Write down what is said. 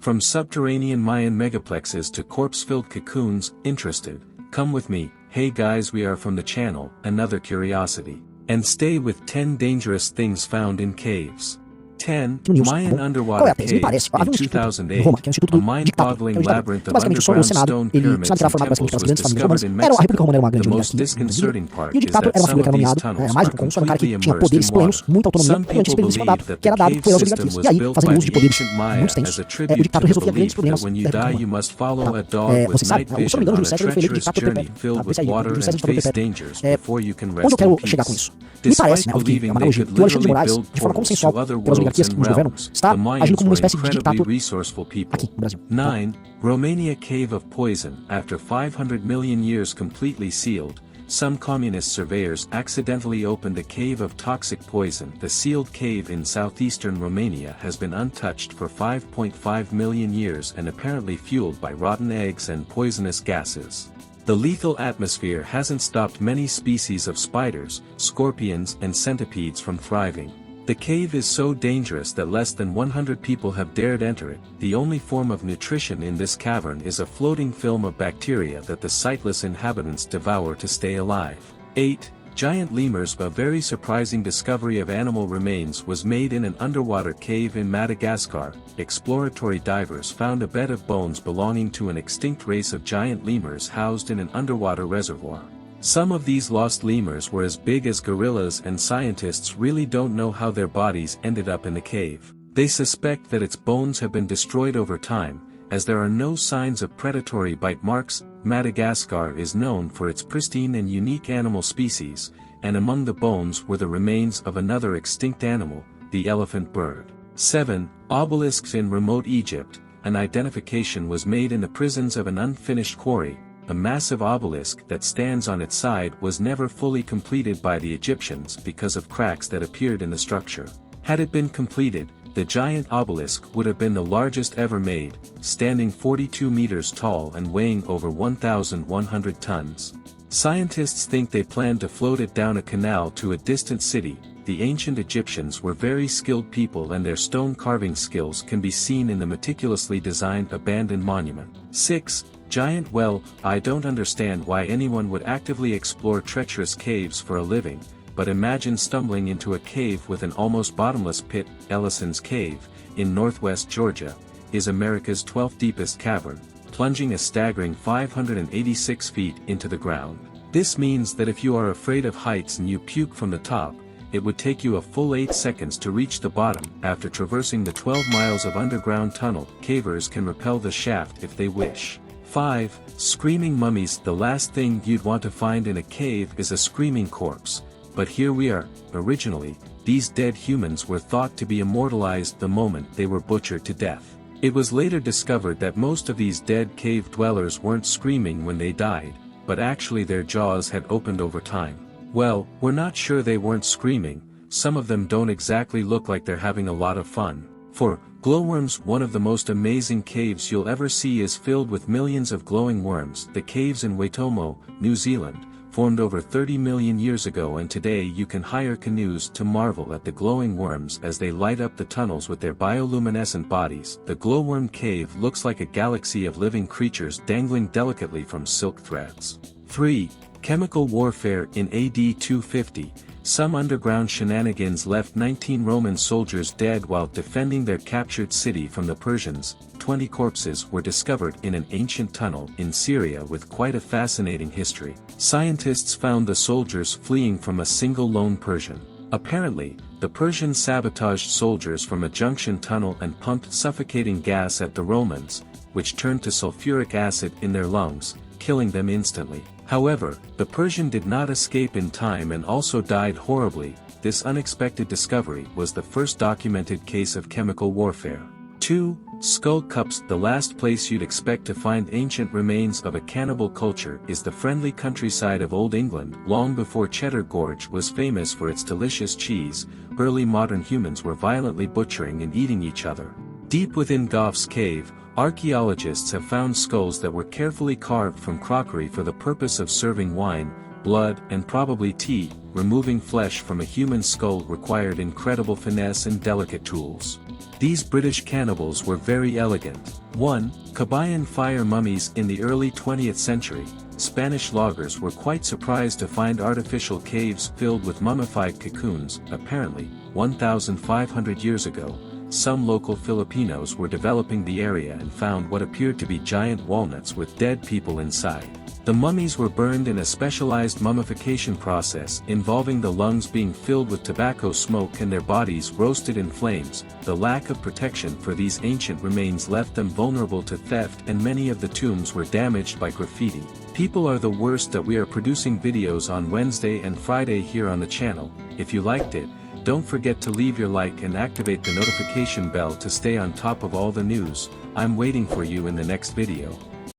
From subterranean Mayan megaplexes to corpse-filled cocoons, interested? Come with me. Hey guys, we are from the channel, Another Curiosity. And stay with 10 dangerous things found in caves. 10. Mayan underwater cave in 2008. A mind-boggling labyrinth of underground stone pyramids and temples was discovered in Mexico. The most disconcerting part is that some of these tunnels are completely immersed in water. Some people believe that the cave system was built by the ancient Maya as a tribute to the belief that when you die you must follow a dog with night vision on a treacherous journey filled with water and face dangers before you can rest in peace. Despite believing they could literally build portals to other worlds and realms, the Mayans were incredibly resourceful people. 9. Romania Cave of Poison. After 500 million years completely sealed, some communist surveyors accidentally opened a cave of toxic poison. The sealed cave in southeastern Romania has been untouched for 5.5 million years and apparently fueled by rotten eggs and poisonous gases. The lethal atmosphere hasn't stopped many species of spiders, scorpions and centipedes from thriving. The cave is so dangerous that less than 100 people have dared enter it. The only form of nutrition in this cavern is a floating film of bacteria that the sightless inhabitants devour to stay alive. 8. Giant lemurs. A very surprising discovery of animal remains was made in an underwater cave in Madagascar. Exploratory divers found a bed of bones belonging to an extinct race of giant lemurs housed in an underwater reservoir. Some of these lost lemurs were as big as gorillas, and scientists really don't know how their bodies ended up in the cave. They suspect that its bones have been destroyed over time, as there are no signs of predatory bite marks. Madagascar is known for its pristine and unique animal species, and among the bones were the remains of another extinct animal, the elephant bird. 7. Obelisks in remote Egypt. An identification was made in the prisons of an unfinished quarry. A massive obelisk that stands on its side was never fully completed by the Egyptians because of cracks that appeared in the structure. Had it been completed, the giant obelisk would have been the largest ever made, standing 42 meters tall and weighing over 1,100 tons. Scientists think they planned to float it down a canal to a distant city. The ancient Egyptians were very skilled people, and their stone carving skills can be seen in the meticulously designed abandoned monument. 6. Giant well. I don't understand why anyone would actively explore treacherous caves for a living, but imagine stumbling into a cave with an almost bottomless pit. Ellison's Cave, in northwest Georgia, is America's 12th deepest cavern, plunging a staggering 586 feet into the ground. This means that if you are afraid of heights and you puke from the top, it would take you a full 8 seconds to reach the bottom. After traversing the 12 miles of underground tunnel, cavers can rappel the shaft if they wish. 5. Screaming mummies. The last thing you'd want to find in a cave is a screaming corpse, but here we are. Originally, these dead humans were thought to be immortalized the moment they were butchered to death. It was later discovered that most of these dead cave dwellers weren't screaming when they died, but actually their jaws had opened over time. Well, we're not sure they weren't screaming. Some of them don't exactly look like they're having a lot of fun. 4. Glowworms. One of the most amazing caves you'll ever see is filled with millions of glowing worms. The caves in 𝐂𝐴𝐴, New Zealand, formed over 30 million years ago, and today you can hire canoes to marvel at the glowing worms as they light up the tunnels with their bioluminescent bodies. The glowworm cave looks like a galaxy of living creatures dangling delicately from silk threads. 3. Chemical warfare. In AD 250, some underground shenanigans left 19 Roman soldiers dead while defending their captured city from the Persians. 20 corpses were discovered in an ancient tunnel in Syria with quite a fascinating history. Scientists found the soldiers fleeing from a single lone Persian. Apparently, the Persians sabotaged soldiers from a junction tunnel and pumped suffocating gas at the Romans, which turned to sulfuric acid in their lungs, killing them instantly. However, the Persian did not escape in time and also died horribly. This unexpected discovery was the first documented case of chemical warfare. 2. Skull cups. The last place you'd expect to find ancient remains of a cannibal culture is the friendly countryside of Old England. Long before Cheddar Gorge was famous for its delicious cheese, early modern humans were violently butchering and eating each other. Deep within Gough's cave, archaeologists have found skulls that were carefully carved from crockery for the purpose of serving wine. blood and probably tea. Removing flesh from a human skull required incredible finesse and delicate tools. These British cannibals were very elegant. 1. Kabayan fire mummies. In the early 20th century, Spanish loggers were quite surprised to find artificial caves filled with mummified cocoons. Apparently, 1,500 years ago, some local Filipinos were developing the area and found what appeared to be giant walnuts with dead people inside. The mummies were burned in a specialized mummification process involving the lungs being filled with tobacco smoke and their bodies roasted in flames. The lack of protection for these ancient remains left them vulnerable to theft, and many of the tombs were damaged by graffiti. People are the worst. That we are producing videos on Wednesday and Friday here on the channel. If you liked it, don't forget to leave your like and activate the notification bell to stay on top of all the news. I'm waiting for you in the next video.